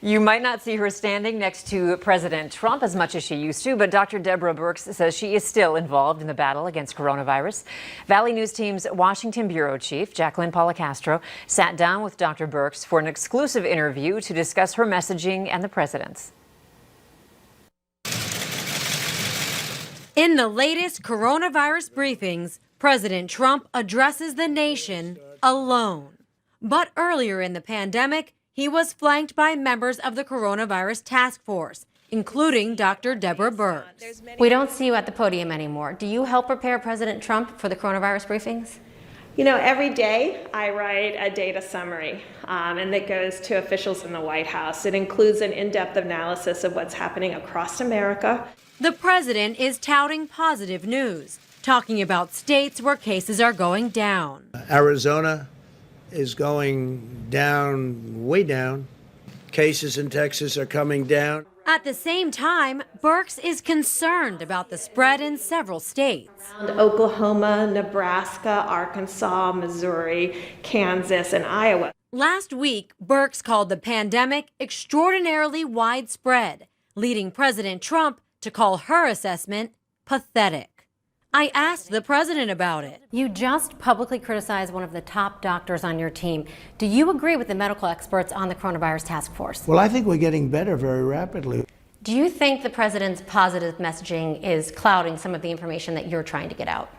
You might not see her standing next to President Trump as much as she used to, but Dr. Deborah Birx says she is still involved in the battle against coronavirus. Valley News Team's Washington bureau chief, Jacqueline Policastro, sat down with Dr. Birx for an exclusive interview to discuss her messaging and the president's. In the latest coronavirus briefings, President Trump addresses the nation alone. But earlier in the pandemic, he was flanked by members of the coronavirus task force, including Dr. Deborah Birx. We don't see you at the podium anymore. Do you help prepare President Trump for the coronavirus briefings? You know, every day I write a data summary, and that goes to officials in the White House. It includes an in-depth analysis of what's happening across America. The president is touting positive news, talking about states where cases are going down. Arizona is going down, way down. Cases in Texas are coming down. At the same time, Birx is concerned about the spread in several states. Oklahoma, Nebraska, Arkansas, Missouri, Kansas, and Iowa. Last week, Birx called the pandemic extraordinarily widespread, leading President Trump to call her assessment pathetic. I asked the president about it. You just publicly criticized one of the top doctors on your team. Do you agree with the medical experts on the coronavirus task force? Well, I think we're getting better very rapidly. Do you think the president's positive messaging is clouding some of the information that you're trying to get out?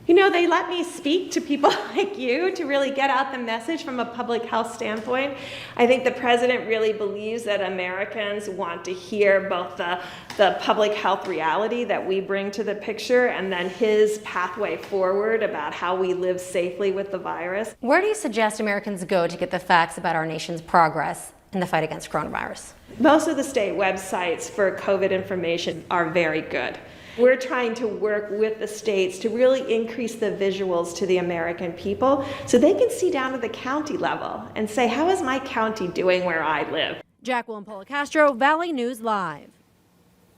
You know, they let me speak to people like you to really get out the message from a public health standpoint. I think the president really believes that Americans want to hear both the public health reality that we bring to the picture and then his pathway forward about how we live safely with the virus. Where do you suggest Americans go to get the facts about our nation's progress in the fight against coronavirus? Most of the state websites for COVID information are very good. We're trying to work with the states to really increase the visuals to the American people so they can see down to the county level and say, how is my county doing where I live? Jacqueline Policastro, Valley News Live.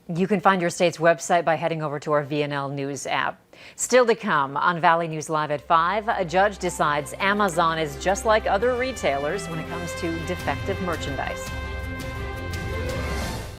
You can find your state's website by heading over to our VNL News app. Still to come on Valley News Live at 5, a judge decides Amazon is just like other retailers when it comes to defective merchandise.